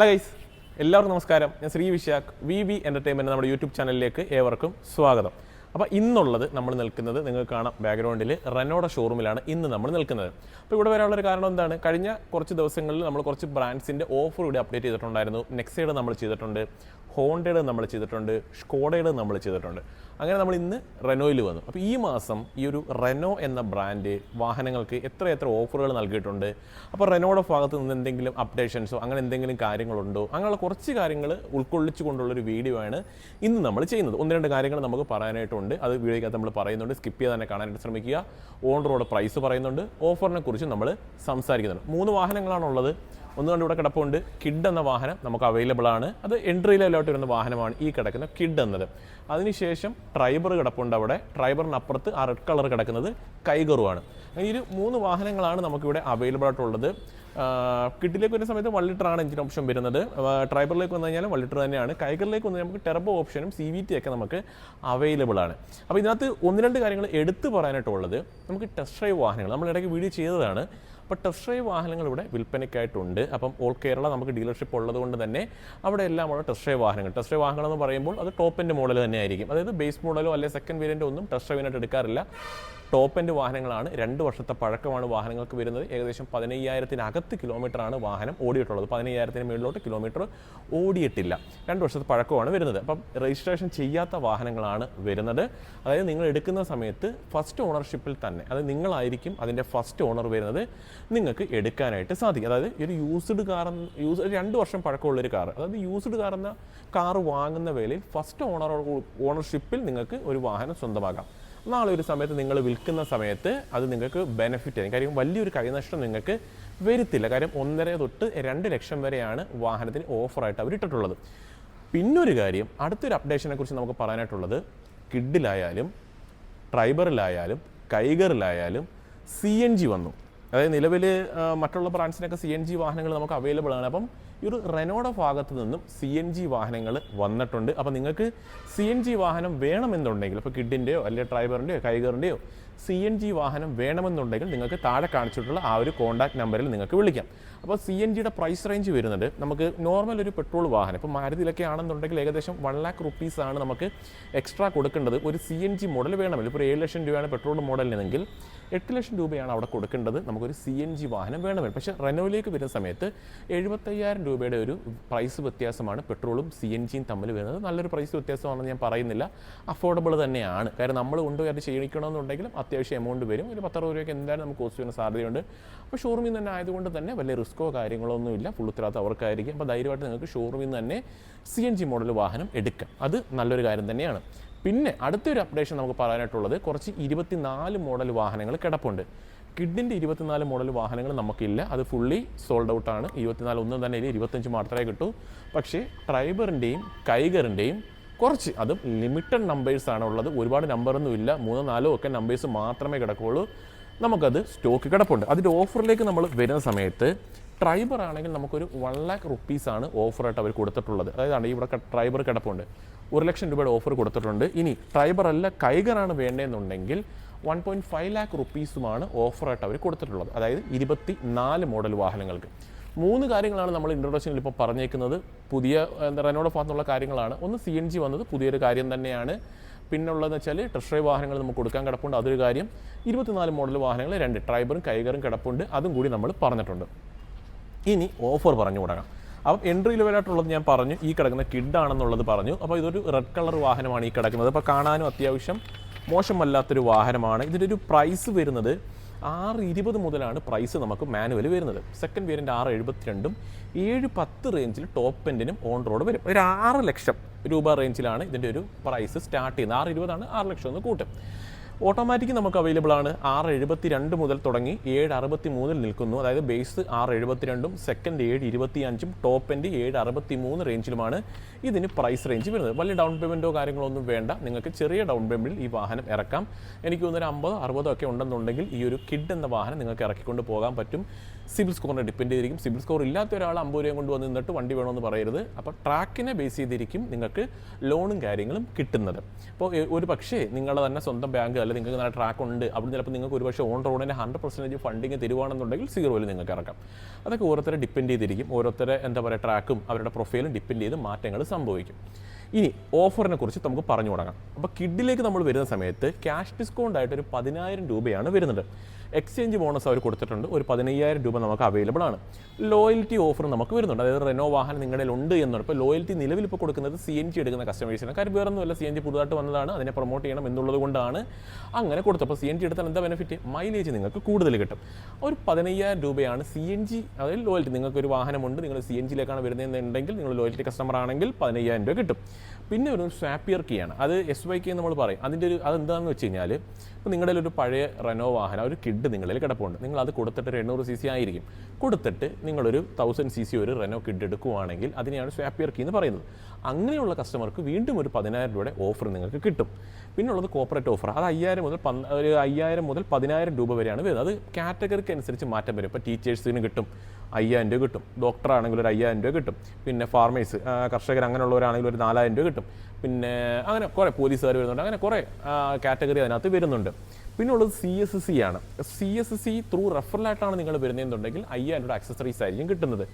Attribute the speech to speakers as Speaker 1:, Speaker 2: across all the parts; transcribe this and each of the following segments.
Speaker 1: Hello guys, എല്ലാവർക്കും നമസ്കാരം. ഞാൻ ശ്രീ വിശാഖ്, വി എൻ്റർടൈൻമെൻറ്റ് നമ്മുടെ യൂട്യൂബ് ചാനലിലേക്ക് ഏവർക്കും സ്വാഗതം. അപ്പോൾ ഇന്നുള്ളത് നമ്മൾ നിൽക്കുന്നത് നിങ്ങൾക്ക് കാണാം ബാക്ക്ഗ്രൗണ്ടിൽ റെനോയുടെ ഷോറൂമിലാണ് ഇന്ന് നമ്മൾ നിൽക്കുന്നത്. അപ്പോൾ ഇവിടെ വരാനുള്ളൊരു കാരണം എന്താണ്? കഴിഞ്ഞ കുറച്ച് ദിവസങ്ങളിൽ നമ്മൾ കുറച്ച് ബ്രാൻഡ്സിൻ്റെ ഓഫർ ഇവിടെ അപ്ഡേറ്റ് ചെയ്തിട്ടുണ്ടായിരുന്നു. നെക്സയുടെ നമ്മൾ ചെയ്തിട്ടുണ്ട്, ഹോണ്ടയുടെ നമ്മൾ ചെയ്തിട്ടുണ്ട്, സ്കോഡയുടെ നമ്മൾ ചെയ്തിട്ടുണ്ട്. അങ്ങനെ നമ്മൾ ഇന്ന് റെനോയിൽ വന്നു. അപ്പോൾ ഈ മാസം ഈ ഒരു റെനോ എന്ന ബ്രാൻഡ് വാഹനങ്ങൾക്ക് എത്ര ഓഫറുകൾ നൽകിയിട്ടുണ്ട്, അപ്പോൾ റെനോയുടെ ഭാഗത്ത് നിന്ന് എന്തെങ്കിലും അപ്ഡേഷൻസോ അങ്ങനെ എന്തെങ്കിലും കാര്യങ്ങളുണ്ടോ, അങ്ങനെയുള്ള കുറച്ച് കാര്യങ്ങൾ ഉൾക്കൊള്ളിച്ചുകൊണ്ടുള്ളൊരു വീഡിയോ ആണ് ഇന്ന് നമ്മൾ ചെയ്യുന്നത്. ഒന്ന് രണ്ട് കാര്യങ്ങൾ നമുക്ക് പറയാനായിട്ടുണ്ട്, അത് വീഡിയോയ്ക്കകത്ത് നമ്മൾ പറയുന്നുണ്ട്. സ്കിപ്പ് ചെയ്ത് തന്നെ കാണാനായിട്ട് ശ്രമിക്കുക. ഓൺ റോഡ് പ്രൈസ് പറയുന്നുണ്ട്, ഓഫറിനെ കുറിച്ച് നമ്മൾ സംസാരിക്കുന്നുണ്ട്. 3 വാഹനങ്ങളാണുള്ളത്. ഒന്ന് കണ്ട് ഇവിടെ കിടപ്പുണ്ട്. കിഡ് എന്ന വാഹനം നമുക്ക് അവൈലബിൾ ആണ്. അത് എൻട്രി ലെവലോട്ട് വരുന്ന വാഹനമാണ് ഈ കിടക്കുന്ന കിഡ് എന്നത്. അതിനുശേഷം ട്രൈബർ കിടപ്പുണ്ട്. അവിടെ ട്രൈബറിനപ്പുറത്ത് ആ റെഡ് കളർ കിടക്കുന്നത് കൈഗറുമാണ്. ഈ ഒരു 3 വാഹനങ്ങളാണ് നമുക്കിവിടെ അവൈലബിൾ ആയിട്ടുള്ളത്. കിഡിലേക്ക് വരുന്ന സമയത്ത് 1 ലിറ്ററാണ് എഞ്ചിൻ ഓപ്ഷൻ വരുന്നത്. ട്രൈബറിലേക്ക് വന്നു കഴിഞ്ഞാൽ 1 ലിറ്റർ തന്നെയാണ്. കൈഗറിലേക്ക് വന്നാൽ നമുക്ക് ടെർബോ ഓപ്ഷനും CVT ഒക്കെ നമുക്ക് അവൈലബിൾ ആണ്. അപ്പോൾ ഇതിനകത്ത് 1-2 കാര്യങ്ങൾ എടുത്തു പറയാനായിട്ടുള്ളത്, നമുക്ക് ടെസ്റ്റ് ഡ്രൈവ് വാഹനങ്ങൾ നമ്മൾ ഇടയ്ക്ക് വീഡിയോ ചെയ്തതാണ്. അപ്പോൾ ടെസ്റ്റ് ഡ്രൈവ് വാഹനങ്ങൾ ഇവിടെ വിൽപ്പനയ്ക്കായിട്ടുണ്ട്. അപ്പം ഓൾ കേരള നമുക്ക് ഡീലർഷിപ്പ് ഉള്ളതുകൊണ്ട് തന്നെ അവിടെ എല്ലാം ഉള്ള ടെസ്റ്റ് ഡ്രൈവ് വാഹനങ്ങൾ എന്ന് പറയുമ്പോൾ അത് ടോപ്പ് എൻഡ് മോഡൽ തന്നെ ആയിരിക്കും. അതായത് ബേസ് മോഡലോ അല്ലെങ്കിൽ സെക്കൻഡ് വേരിയൻ്റോ ഒന്നും ടെസ്റ്റ് ഡ്രൈവിനായിട്ട് എടുക്കാറില്ല. ടോപ്പ് എൻഡ് വാഹനങ്ങളാണ്. 2 വർഷത്തെ പഴക്കമാണ് വാഹനങ്ങൾക്ക് വരുന്നത്. ഏകദേശം 15,000-നകത്ത് കിലോമീറ്ററാണ് വാഹനം ഓടിയിട്ടുള്ളത്. 15,000-ന് മുകളിലോട്ട് കിലോമീറ്റർ ഓടിയിട്ടില്ല. 2 വർഷത്തെ പഴക്കമാണ് വരുന്നത്. അപ്പം രജിസ്ട്രേഷൻ ചെയ്യാത്ത വാഹനങ്ങളാണ് വരുന്നത്. അതായത് നിങ്ങൾ എടുക്കുന്ന സമയത്ത് ഫസ്റ്റ് ഓണർഷിപ്പിൽ തന്നെ, അതായത് നിങ്ങളായിരിക്കും അതിൻ്റെ ഫസ്റ്റ് ഓണർ വരുന്നത്, നിങ്ങൾക്ക് എടുക്കാനായിട്ട് സാധിക്കും. അതായത് ഒരു യൂസ്ഡ് 2 വർഷം പഴക്കമുള്ളൊരു കാർ, അതായത് യൂസ്ഡ് കാർ എന്ന കാർ വാങ്ങുന്ന വേളയിൽ ഫസ്റ്റ് ഓണർഷിപ്പിൽ നിങ്ങൾക്ക് ഒരു വാഹനം സ്വന്തമാക്കാം. നാളെ ഒരു സമയത്ത് നിങ്ങൾ വിൽക്കുന്ന സമയത്ത് അത് നിങ്ങൾക്ക് ബെനിഫിറ്റ് ആയിരിക്കും. കാര്യം വലിയൊരു കൈനഷ്ടം നിങ്ങൾക്ക് വരുത്തില്ല. കാര്യം 1.5 തൊട്ട് 2 ലക്ഷം വരെയാണ് വാഹനത്തിന് ഓഫറായിട്ട് അവർ ഇട്ടിട്ടുള്ളത്. പിന്നൊരു കാര്യം, അടുത്തൊരു അപ്ഡേഷനെ കുറിച്ച് നമുക്ക് പറയാനായിട്ടുള്ളത്, കിഡിലായാലും ട്രൈബറിലായാലും കൈഗറിലായാലും CNG വന്നു. അതായത് നിലവിൽ മറ്റുള്ള ബ്രാൻഡ്സിനൊക്കെ CNG വാഹനങ്ങൾ നമുക്ക് അവൈലബിൾ ആണ്. അപ്പം ഈ ഒരു റെനോയുടെ ഭാഗത്ത് നിന്നും CNG വാഹനങ്ങൾ വന്നിട്ടുണ്ട്. അപ്പോൾ നിങ്ങൾക്ക് CNG വാഹനം വേണമെന്നുണ്ടെങ്കിൽ, ഇപ്പോൾ കിഡിൻ്റെയോ അല്ലെങ്കിൽ ട്രൈബറിൻ്റെയോ കൈഗറിൻ്റെയോ CNG വാഹനം വേണമെന്നുണ്ടെങ്കിൽ നിങ്ങൾക്ക് താഴെ കാണിച്ചിട്ടുള്ള ആ ഒരു കോൺടാക്ട് നമ്പറിൽ നിങ്ങൾക്ക് വിളിക്കാം. അപ്പോൾ CNGയുടെ പ്രൈസ് റേഞ്ച് വരുന്നത്, നമുക്ക് നോർമൽ ഒരു പെട്രോൾ വാഹനം ഇപ്പോൾ മാരുതിയിലൊക്കെ ആണെന്നുണ്ടെങ്കിൽ ഏകദേശം 1 lakh rupees ആണ് നമുക്ക് എക്സ്ട്രാ കൊടുക്കേണ്ടത്. ഒരു CNG മോഡൽ വേണമെങ്കിൽ, ഇപ്പോൾ 7 ലക്ഷം രൂപയാണ് പെട്രോൾ മോഡലിനെങ്കിൽ 8 ലക്ഷം രൂപയാണ് അവിടെ കൊടുക്കേണ്ടത് നമുക്കൊരു CNG വാഹനം വേണമെങ്കിൽ. പക്ഷേ റെനോയിലേക്ക് വരുന്ന സമയത്ത് 75,000 രൂപയുടെ ഒരു പ്രൈസ് വ്യത്യാസമാണ് പെട്രോളും CNGയും തമ്മിൽ വരുന്നത്. നല്ലൊരു പ്രൈസ് വ്യത്യാസമാണെന്ന് ഞാൻ പറയുന്നില്ല, അഫോർഡബിൾ തന്നെയാണ്. കാരണം നമ്മൾ കൊണ്ടുപോയി അത് ചെയ്യിക്കണമെന്നുണ്ടെങ്കിലും അത്യാവശ്യം എമൗണ്ട് വരും. ഒരു 10-60 രൂപയ്ക്ക് എന്തായാലും നമുക്ക് കോസ്റ്റ് ചെയ്യാൻ സാധ്യതയുണ്ട്. അപ്പോൾ ഷോറൂമിൽ തന്നെ ആയതുകൊണ്ട് തന്നെ വലിയ റിസ്ക്കോ കാര്യങ്ങളോ ഒന്നുമില്ല, ഫുൾ ഉത്തരവാദിത്തം അവർക്കായിരിക്കും. അപ്പോൾ ധൈര്യമായിട്ട് നിങ്ങൾക്ക് ഷോറൂമിൽ നിന്ന് തന്നെ CNG മോഡൽ വാഹനം എടുക്കാം. അത് നല്ലൊരു കാര്യം തന്നെയാണ്. പിന്നെ അടുത്തൊരു അപ്ഡേഷൻ നമുക്ക് പറയാനായിട്ടുള്ളത്, കുറച്ച് 24 മോഡൽ വാഹനങ്ങൾ കിടപ്പുണ്ട്. കിഡിൻ്റെ 24 മോഡൽ വാഹനങ്ങൾ നമുക്കില്ല, അത് ഫുള്ളി സോൾഡ് ഔട്ടാണ്. 24 ഒന്നും തന്നെ ഇല്ല, 25 മാത്രമേ കിട്ടൂ. പക്ഷേ ട്രൈബറിൻ്റെയും കൈഗറിൻ്റെയും കുറച്ച്, അതും ലിമിറ്റഡ് നമ്പേഴ്സാണ് ഉള്ളത്. ഒരുപാട് നമ്പറൊന്നും ഇല്ല, 3-4 ഒക്കെ നമ്പേഴ്സ് മാത്രമേ കിടക്കുകയുള്ളൂ. നമുക്കത് സ്റ്റോക്ക് കിടപ്പുണ്ട്. അതിൻ്റെ ഓഫറിലേക്ക് നമ്മൾ വരുന്ന സമയത്ത് ട്രൈബർ ആണെങ്കിൽ നമുക്കൊരു 1 lakh rupees ആണ് ഓഫറായിട്ട് അവർ കൊടുത്തിട്ടുള്ളത്. അതായത് ഇവിടെ ട്രൈബർ കിടപ്പുണ്ട്, 1 ലക്ഷം രൂപയുടെ ഓഫർ കൊടുത്തിട്ടുണ്ട്. ഇനി ട്രൈബർ അല്ല കൈഗറാണ് വേണ്ടതെന്നുണ്ടെങ്കിൽ 1.5 lakh rupeesമാണ് ഓഫറായിട്ട് അവർ കൊടുത്തിട്ടുള്ളത്. അതായത് 24 മോഡൽ വാഹനങ്ങൾക്ക്. 3 കാര്യങ്ങളാണ് നമ്മൾ ഇൻട്രൊഡക്ഷനിൽ ഇപ്പോൾ പറഞ്ഞേക്കുന്നത്. പുതിയ റെനോയുടെ ഭാഗത്തുള്ള കാര്യങ്ങളാണ്. ഒന്ന് CNG വന്നത് പുതിയൊരു കാര്യം തന്നെയാണ്. പിന്നുള്ളതെന്ന് വെച്ചാൽ ടെസ്റ്റ് ഡ്രൈവ് വാഹനങ്ങൾ നമുക്ക് കൊടുക്കാൻ കിടപ്പുണ്ട്, അതൊരു കാര്യം. 24 മോഡൽ വാഹനങ്ങൾ 2 ട്രൈബറും കൈഗറും കിടപ്പുണ്ട്, അതും കൂടി നമ്മൾ പറഞ്ഞിട്ടുണ്ട്. ഇനി ഓഫർ പറഞ്ഞു തുടങ്ങാം. അപ്പം എൻട്രി ലെവലായിട്ടുള്ളത് ഞാൻ പറഞ്ഞു, ഈ കിടക്കുന്ന കിഡാണെന്നുള്ളത് പറഞ്ഞു. അപ്പോൾ ഇതൊരു റെഡ് കളർ വാഹനമാണ് ഈ കിടക്കുന്നത്. അപ്പോൾ കാണാനും അത്യാവശ്യം മോശമല്ലാത്തൊരു വാഹനമാണ്. ഇതിൻ്റെ ഒരു പ്രൈസ് വരുന്നത് 620 മുതലാണ് പ്രൈസ് നമുക്ക് മാനുവൽ വരുന്നത്. സെക്കൻഡ് വേരിയൻ്റ് 672, 710 റേഞ്ചിൽ ടോപ്പ് എൻഡിനും ഓൺ റോഡ് വരും. ഒരു 6 ലക്ഷം രൂപ റേഞ്ചിലാണ് ഇതിൻ്റെ ഒരു പ്രൈസ് സ്റ്റാർട്ട് ചെയ്യുന്നത്. 620 6 ലക്ഷം എന്ന് കൂട്ടും. ഓട്ടോമാറ്റിക് നമുക്ക് അവൈലബിൾ ആണ്. 672 മുതൽ തുടങ്ങി 763 നിൽക്കുന്നു. അതായത് ബേസ് 672, സെക്കൻഡ് 725, ടോപ്പ് എൻഡ് 763 റേഞ്ചിലുമാണ് ഇതിന് പ്രൈസ് റേഞ്ച് വരുന്നത്. വലിയ ഡൗൺ പേയ്മെൻറ്റോ കാര്യങ്ങളോ ഒന്നും വേണ്ട, നിങ്ങൾക്ക് ചെറിയ ഡൗൺ പേയ്മെൻറ്റിൽ ഈ വാഹനം ഇറക്കാം. എനിക്ക് തോന്നുന്നൊരു 50-60 ഒക്കെ ഉണ്ടെന്നുണ്ടെങ്കിൽ ഈ ഒരു കിഡ് എന്ന വാഹനം നിങ്ങൾക്ക് ഇറക്കിക്കൊണ്ട് പോകാൻ പറ്റും. സിബിൽ സ്കോറിനെ ഡിപ്പെൻഡ് ചെയ്തിരിക്കും. സിബിൽ സ്കോർ ഇല്ലാത്ത ഒരാൾ 50 രൂപയും കൊണ്ട് വന്ന് നിന്നിട്ട് വണ്ടി വേണമെന്ന് പറയരുത്. അപ്പോൾ ട്രാക്കിനെ ബേസ് ചെയ്തിരിക്കും നിങ്ങൾക്ക് ലോണും കാര്യങ്ങളും കിട്ടുന്നത്. അപ്പോൾ ഒരു പക്ഷേ നിങ്ങളുടെ തന്നെ സ്വന്തം ബാങ്ക് അല്ലെങ്കിൽ നിങ്ങൾക്ക് നല്ല ട്രാക്ക് ഉണ്ട്, അവിടെ ചിലപ്പോൾ നിങ്ങൾക്ക് ഒരുപക്ഷെ ഓൺ റോഡിൻ്റെ 100% ഫണ്ടിങ് തരുവാണെന്നുണ്ടെങ്കിൽ 0-ൽ നിങ്ങൾക്ക് ഇറക്കാം. അതൊക്കെ ഓരോരുത്തരെ ഡിപ്പെൻഡ് ചെയ്തിരിക്കും. ഓരോരുത്തരെ ട്രാക്കും അവരുടെ പ്രൊഫൈലും ഡിപ്പെൻഡ് ചെയ്ത് മാറ്റങ്ങൾ സംഭവിക്കും. ഇനി ഓഫറിനെ കുറിച്ച് നമുക്ക് പറഞ്ഞു തുടങ്ങാം. അപ്പോൾ കിഡിലേക്ക് നമ്മൾ വരുന്ന സമയത്ത് ക്യാഷ് ഡിസ്കൗണ്ട് ആയിട്ട് ഒരു 10,000 രൂപയാണ് വരുന്നത്. എക്സ്ചേഞ്ച് ബോണസ് അവർ കൊടുത്തിട്ടുണ്ട്, ഒരു 15,000 രൂപ നമുക്ക് അവൈലബിൾ ആണ്. ലോയൽറ്റി ഓഫർ നമുക്ക് വരുന്നുണ്ട്. അതായത് റെനോ വാഹനം നിങ്ങളുടെ ഉണ്ട് എന്നാണ്. ഇപ്പോൾ ലോയൽറ്റി നിലവിൽ ഇപ്പോൾ കൊടുക്കുന്നത് CNG എടുക്കുന്ന കസ്റ്റമേഴ്സിന്. കാര്യം വേറെ ഒന്നുമല്ല, CNG പുതുതായിട്ട് വന്നതാണ്, അതിനെ പ്രൊമോട്ട് ചെയ്യണം എന്നുള്ളത് കൊണ്ടാണ് അങ്ങനെ കൊടുത്തത്. അപ്പോൾ CNG എടുത്താൽ എന്താ ബെനിഫിറ്റ്? മൈലേജ് നിങ്ങൾക്ക് കൂടുതൽ കിട്ടും. ഒരു 15,000 രൂപയാണ് CNG, അതായത് ലോയൽറ്റി. നിങ്ങൾക്കൊരു വാഹനമുണ്ട്, നിങ്ങൾ CNGയിലേക്കാണ് വരുന്നതെന്നുണ്ടെങ്കിൽ നിങ്ങൾ ലോയൽറ്റി കസ്റ്റമർ ആണെങ്കിൽ 15,000 രൂപ കിട്ടും. പിന്നെ ഒരു സ്വാപ്പിയർ കീ ആണ്, അത് SYK നമ്മൾ പറയും. അതിൻ്റെ അതെന്താണെന്ന് വെച്ച് കഴിഞ്ഞാൽ, ഇപ്പോൾ നിങ്ങളുടെ ഒരു പഴയ റെനോ വാഹനം, ഒരു കിഡ് നിങ്ങളിൽ കിടപ്പുണ്ട്, നിങ്ങൾ അത് കൊടുത്തിട്ട് ഒരു 800cc ആയിരിക്കും, കൊടുത്തിട്ട് നിങ്ങളൊരു 1000cc ഒരു റെനോ കിഡ് എടുക്കുകയാണെങ്കിൽ അതിനെയാണ് സ്വാപ്പിയർ കീ എന്ന് പറയുന്നത്. അങ്ങനെയുള്ള കസ്റ്റമർക്ക് വീണ്ടും ഒരു 10,000 രൂപയുടെ ഓഫർ നിങ്ങൾക്ക് കിട്ടും. പിന്നുള്ളത് കോർപ്പറേറ്റ് ഓഫർ, അത് 5,000 മുതൽ 10,000 രൂപ വരെയാണ് വരുന്നത്. അത് കാറ്റഗറിക്ക് അനുസരിച്ച് മാറ്റം വരും. ഇപ്പോൾ ടീച്ചേഴ്സിന് കിട്ടും 5,000 രൂപ കിട്ടും, ഡോക്ടറാണെങ്കിൽ ഒരു 5,000 രൂപ കിട്ടും, പിന്നെ ഫാർമേഴ്സ് കർഷകർ അങ്ങനെയുള്ളവരാണെങ്കിൽ ഒരു 4,000 രൂപ കിട്ടും, പിന്നെ അങ്ങനെ കുറേ പോലീസുകാർ വരുന്നുണ്ട്, അങ്ങനെ കുറേ കാറ്റഗറി അതിനകത്ത് വരുന്നുണ്ട്. പിന്നെ ഉള്ളത് CSC ആണ്. CSC ത്രൂ റെഫറലായിട്ടാണ് നിങ്ങൾ വരുന്നതെന്നുണ്ടെങ്കിൽ 5,000 രൂപ ആക്സസറീസ് ആയിരിക്കും കിട്ടുന്നത്.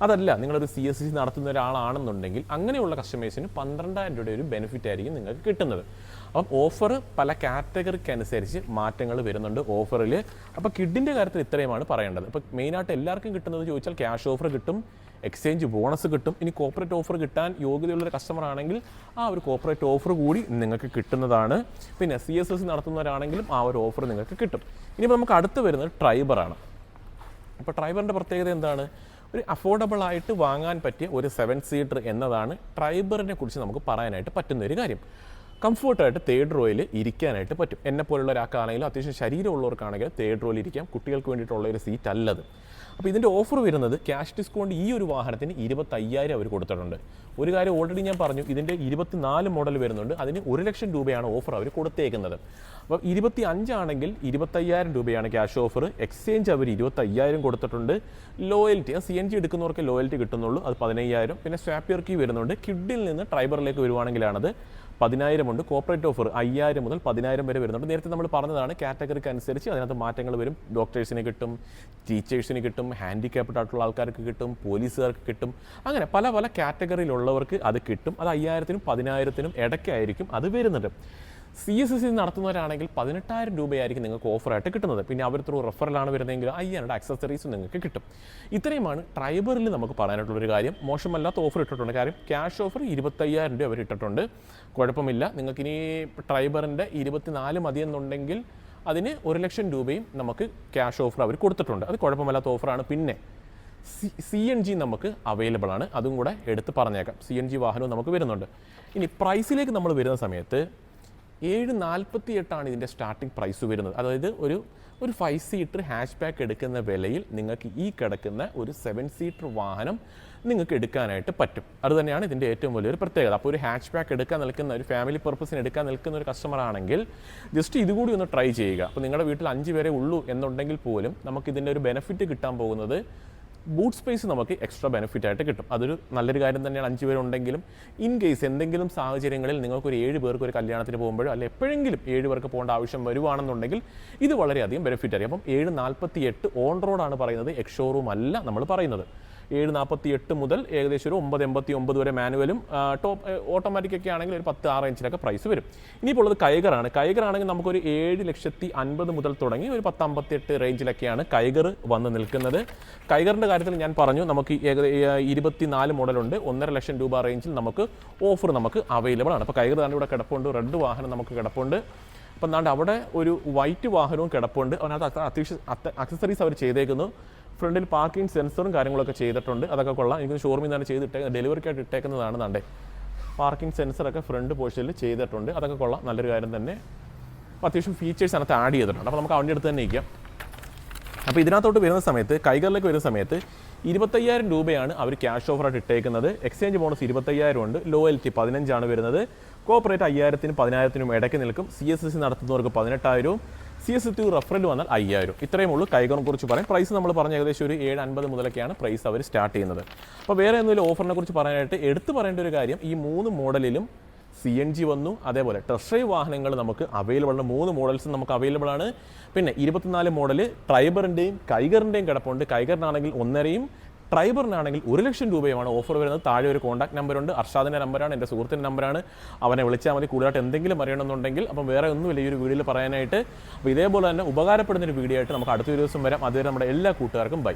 Speaker 1: അതല്ല, നിങ്ങളൊരു CSC നടത്തുന്ന ഒരാളാണെന്നുണ്ടെങ്കിൽ അങ്ങനെയുള്ള കസ്റ്റമേഴ്സിന് 12,000 രൂപയുടെ ഒരു ബെനിഫിറ്റ് ആയിരിക്കും നിങ്ങൾക്ക് കിട്ടുന്നത്. അപ്പം ഓഫർ പല കാറ്റഗറിക്ക് അനുസരിച്ച് മാറ്റങ്ങൾ വരുന്നുണ്ട് ഓഫറിൽ. അപ്പോൾ കിഡിൻ്റെ കാര്യത്തിൽ ഇത്രയുമാണ് പറയേണ്ടത്. ഇപ്പോൾ മെയിനായിട്ട് എല്ലാവർക്കും കിട്ടുന്നത് ചോദിച്ചാൽ ക്യാഷ് ഓഫർ കിട്ടും, എക്സ്ചേഞ്ച് ബോണസ് കിട്ടും. ഇനി കോർപ്പറേറ്റ് ഓഫർ കിട്ടാൻ യോഗ്യതയുള്ളൊരു കസ്റ്റമർ ആണെങ്കിൽ ആ ഒരു കോർപ്പറേറ്റ് ഓഫർ കൂടി നിങ്ങൾക്ക് കിട്ടുന്നതാണ്. പിന്നെ CSS നടത്തുന്നവരാണെങ്കിലും ആ ഒരു ഓഫർ നിങ്ങൾക്ക് കിട്ടും. ഇനിയിപ്പോൾ നമുക്ക് അടുത്ത് വരുന്നത് ട്രൈബറാണ്. അപ്പോൾ ട്രൈബറിൻ്റെ പ്രത്യേകത എന്താണ്? ഒരു അഫോർഡബിൾ ആയിട്ട് വാങ്ങാൻ പറ്റിയ ഒരു 7 സീറ്റർ എന്നതാണ് ട്രൈബറിനെ കുറിച്ച് നമുക്ക് പറയാനായിട്ട് പറ്റുന്ന ഒരു കാര്യം. കംഫർട്ടായിട്ട് തേർഡ് റോയിൽ ഇരിക്കാനായിട്ട് പറ്റും. എന്നെപ്പോലുള്ള ഒരാൾക്കാണെങ്കിലും അത്യാവശ്യം ശരീരമുള്ളവർക്കാണെങ്കിൽ തേർഡ് റോയിൽ ഇരിക്കാം. കുട്ടികൾക്ക് വേണ്ടിയിട്ടുള്ള ഒരു സീറ്റ് അല്ലത്. അപ്പോൾ ഇതിൻ്റെ ഓഫർ വരുന്നത് ക്യാഷ് ഡിസ്കൗണ്ട് ഈ ഒരു വാഹനത്തിന് 25,000 അവർ കൊടുത്തിട്ടുണ്ട്. ഒരു കാര്യം ഓൾറെഡി ഞാൻ പറഞ്ഞു, ഇതിൻ്റെ 24 മോഡൽ വരുന്നുണ്ട്, അതിന് 1,00,000 രൂപയാണ് ഓഫർ അവർ കൊടുത്തേക്കുന്നത്. അപ്പോൾ 25 ആണെങ്കിൽ 25,000 രൂപയാണ് ക്യാഷ് ഓഫർ. എക്സ്ചേഞ്ച് അവർ 25,000 കൊടുത്തിട്ടുണ്ട്. ലോയൽറ്റി CNG എടുക്കുന്നവർക്ക് ലോയൽറ്റി കിട്ടുന്നുള്ളൂ, അത് 15,000. പിന്നെ സ്വാപ്പിയർ കീ വരുന്നുണ്ട്. കിഡിൽ നിന്ന് ട്രൈബറിലേക്ക് വരുവാണെങ്കിലാണത് 10,000 ഉണ്ട്. കോർപ്പറേറ്റ് ഓഫർ 5,000 മുതൽ 10,000 വരെ വരുന്നുണ്ട്. നേരത്തെ നമ്മൾ പറഞ്ഞതാണ്, കാറ്റഗറിക്ക് അനുസരിച്ച് അതിനകത്ത് മാറ്റങ്ങൾ വരും. ഡോക്ടേഴ്സിന് കിട്ടും, ടീച്ചേഴ്സിന് കിട്ടും, ഹാൻഡിക്യാപ്ഡ് ആയിട്ടുള്ള ആൾക്കാർക്ക് കിട്ടും, പോലീസുകാർക്ക് കിട്ടും, അങ്ങനെ പല പല കാറ്റഗറിയിലുള്ളവർക്ക് അത് കിട്ടും. അത് 5,000-നും 10,000-നും ഇടയ്ക്കായിരിക്കും അത് വരുന്നത്. CSC നടത്തുന്നവരാണെങ്കിൽ 18,000 രൂപയായിരിക്കും നിങ്ങൾക്ക് ഓഫറായിട്ട് കിട്ടുന്നത്. പിന്നെ അവർ ത്രൂ റെഫറലാണ് വരുന്നതെങ്കിൽ 5,000 ആക്സസറീസും നിങ്ങൾക്ക് കിട്ടും. ഇത്രയുമാണ് ട്രൈബറിൽ നമുക്ക് പറയാനായിട്ടുള്ളൊരു കാര്യം. മോശമല്ലാത്ത ഓഫർ ഇട്ടിട്ടുണ്ട്. കാര്യം ക്യാഷ് ഓഫർ 25,000 രൂപ അവർ ഇട്ടിട്ടുണ്ട്. കുഴപ്പമില്ല. നിങ്ങൾക്കിനി ട്രൈബറിൻ്റെ 24 മതിയെന്നുണ്ടെങ്കിൽ അതിന് 1,00,000 രൂപയും നമുക്ക് ക്യാഷ് ഓഫർ അവർ കൊടുത്തിട്ടുണ്ട്. അത് കുഴപ്പമില്ലാത്ത ഓഫറാണ്. പിന്നെ CNG നമുക്ക് അവൈലബിൾ ആണ്, അതും കൂടെ എടുത്ത് പറഞ്ഞേക്കാം. CNG വാഹനവും നമുക്ക് വരുന്നുണ്ട്. ഇനി പ്രൈസിലേക്ക് നമ്മൾ വരുന്ന സമയത്ത് 748 ഇതിൻ്റെ സ്റ്റാർട്ടിംഗ് പ്രൈസ് വരുന്നത്. അതായത് ഒരു 5 സീറ്റർ ഹാഷ് ബാക്ക് എടുക്കുന്ന വിലയിൽ നിങ്ങൾക്ക് ഈ കിടക്കുന്ന ഒരു 7 സീറ്റർ വാഹനം നിങ്ങൾക്ക് എടുക്കാനായിട്ട് പറ്റും. അത് തന്നെയാണ് ഇതിൻ്റെ ഏറ്റവും വലിയൊരു പ്രത്യേകത. അപ്പോൾ ഒരു ഹാഷ് ബാക്ക് എടുക്കാൻ നിൽക്കുന്ന ഒരു ഫാമിലി പർപ്പസിന് എടുക്കാൻ നിൽക്കുന്ന ഒരു കസ്റ്റമർ ആണെങ്കിൽ ജസ്റ്റ് ഇതുകൂടി ഒന്ന് ട്രൈ ചെയ്യുക. അപ്പോൾ നിങ്ങളുടെ വീട്ടിൽ 5 പേരെ ഉള്ളൂ എന്നുണ്ടെങ്കിൽ പോലും നമുക്കിതിൻ്റെ ഒരു ബെനിഫിറ്റ് കിട്ടാൻ പോകുന്നത് ബൂട്ട് സ്പേസ് നമുക്ക് എക്സ്ട്രാ ബെനിഫിറ്റ് ആയിട്ട് കിട്ടും. അതൊരു നല്ലൊരു കാര്യം തന്നെയാണ്. 5 പേരുണ്ടെങ്കിലും ഇൻ കേസ് എന്തെങ്കിലും സാഹചര്യങ്ങളിൽ നിങ്ങൾക്കൊരു 7 പേർക്ക് ഒരു കല്യാണത്തിന് പോകുമ്പോഴോ അല്ലെങ്കിൽ എപ്പോഴെങ്കിലും 7 പേർക്ക് പോകേണ്ട ആവശ്യം വരുവാണെന്നുണ്ടെങ്കിൽ ഇത് വളരെയധികം ബെനിഫിറ്റ് ആയിരിക്കും. അപ്പം 748 ഓൺ റോഡാണ് പറയുന്നത്, എക്സ് ഷോറൂം അല്ല നമ്മൾ പറയുന്നത്. 748 മുതൽ ഏകദേശം ഒരു 989 വരെ മാനുവലും ടോപ്പ് ഓട്ടോമാറ്റിക് ഒക്കെ ആണെങ്കിൽ ഒരു 10-6 ഇഞ്ചിലൊക്കെ പ്രൈസ് വരും. ഇനിയിപ്പോൾ ഉള്ളത് കൈഗറാണ്. കൈഗറാണെങ്കിൽ നമുക്കൊരു 7,50,000 മുതൽ തുടങ്ങി ഒരു 10,58 റേഞ്ചിലൊക്കെയാണ് കൈഗർ വന്ന് നിൽക്കുന്നത്. കൈഗറിൻ്റെ കാര്യത്തിൽ ഞാൻ പറഞ്ഞു, നമുക്ക് 24 മോഡലുണ്ട്. 1,50,000 രൂപ റേഞ്ചിൽ നമുക്ക് ഓഫർ നമുക്ക് അവൈലബിൾ ആണ്. അപ്പോൾ കൈഗർ തന്നെ ഇവിടെ കിടപ്പുണ്ട്. റെഡ് വാഹനം നമുക്ക് കിടപ്പുണ്ട്. അപ്പം എന്താണ്ട് അവിടെ ഒരു വൈറ്റ് വാഹനവും കിടപ്പുണ്ട്. അതിനകത്ത് അത്യാവശ്യം അക്സസറീസ് അവർ ചെയ്തേക്കുന്നു. ഫ്രണ്ടിൽ പാർക്കിംഗ് സെൻസറും കാര്യങ്ങളൊക്കെ ചെയ്തിട്ടുണ്ട്. അതൊക്കെ കൊള്ളാം. എനിക്ക് ഷോറൂമിൽ നിന്നാണ് ചെയ്തിട്ടേക്കുന്നത്, ഡെലിവറിക്കായിട്ട് ഇട്ടേക്കുന്നതാണ്. നാണ്ടേ പാർക്കിംഗ് സെൻസറൊക്കെ ഫ്രണ്ട് പോർഷനിൽ ചെയ്തിട്ടുണ്ട്. അതൊക്കെ കൊള്ളാം, നല്ലൊരു കാര്യം തന്നെ. അപ്പോൾ അത്യാവശ്യം ഫീച്ചേഴ്സ് അതിനകത്ത് ആഡ് ചെയ്തിട്ടുണ്ട്. അപ്പോൾ നമുക്ക് വണ്ടി എടുത്ത് തന്നെ ഇരിക്കാം. അപ്പോൾ ഇതിനകത്തോട്ട് വരുന്ന സമയത്ത്, കൈകളിലേക്ക് വരുന്ന സമയത്ത് 25,000 രൂപയാണ് അവർ ക്യാഷ് ഓഫറായിട്ട് ഇട്ടേക്കുന്നത്. എക്സ്ചേഞ്ച് ബോണസ് 25,000 ഉണ്ട്. ലോയൽറ്റി 15 വരുന്നത്. കോർപ്പറേറ്റ് 5,000-നും 10,000-നും ഇടയ്ക്ക് നിൽക്കും. CSC നടത്തുന്നവർക്ക് 18,000-ഉം CSC റെഫറൽ വന്നാൽ 5,000. ഇത്രയും ഉള്ളൂ കൈഗറിനെ കുറിച്ച് പറയും. പ്രൈസ് നമ്മൾ പറഞ്ഞ ഏകദേശം ഒരു 750 മുതലൊക്കെയാണ് പ്രൈസ് അവർ സ്റ്റാർട്ട് ചെയ്യുന്നത്. അപ്പോൾ വേറെ എന്തെങ്കിലും ഓഫറിനെ കുറിച്ച് പറയാനായിട്ട് എടുത്തു പറയേണ്ട ഒരു കാര്യം, ഈ 3 മോഡലിലും CNG വന്നു. അതേപോലെ ടെസ്റ്റ് ഡ്രൈവ് വാഹനങ്ങൾ നമുക്ക് അവൈലബിൾ ആണ്. 3 മോഡൽസ് നമുക്ക് അവൈലബിൾ ആണ്. പിന്നെ 24 മോഡൽ ട്രൈബറിൻ്റെയും കൈഗറിൻ്റെയും കിടപ്പുണ്ട്. കൈഗറിനാണെങ്കിൽ 1.5, ട്രൈബറിനാണെങ്കിൽ 1 ലക്ഷം രൂപയുമാണ് ഓഫർ വരുന്നത്. താഴെ ഒരു കോൺടാക്ട് നമ്പറുണ്ട്. അർഷാദിൻ്റെ നമ്പറാണ്, എൻ്റെ സുഹൃത്തിൻ്റെ നമ്പറാണ്. അവനെ വിളിച്ചാൽ മതി കൂടുതലായിട്ട് എന്തെങ്കിലും അറിയണമെന്നുണ്ടെങ്കിൽ. അപ്പം വേറെ ഒന്നുമില്ല ഈ ഒരു വീഡിയോയിൽ പറയാനായിട്ട്. അപ്പോൾ ഇതേപോലെ തന്നെ ഉപകാരപ്പെടുന്നൊരു വീഡിയോ ആയിട്ട് നമുക്ക് അടുത്ത ഒരു ദിവസം വരാം. അതുവരെ നമ്മുടെ എല്ലാ കൂട്ടുകാർക്കും ബൈ.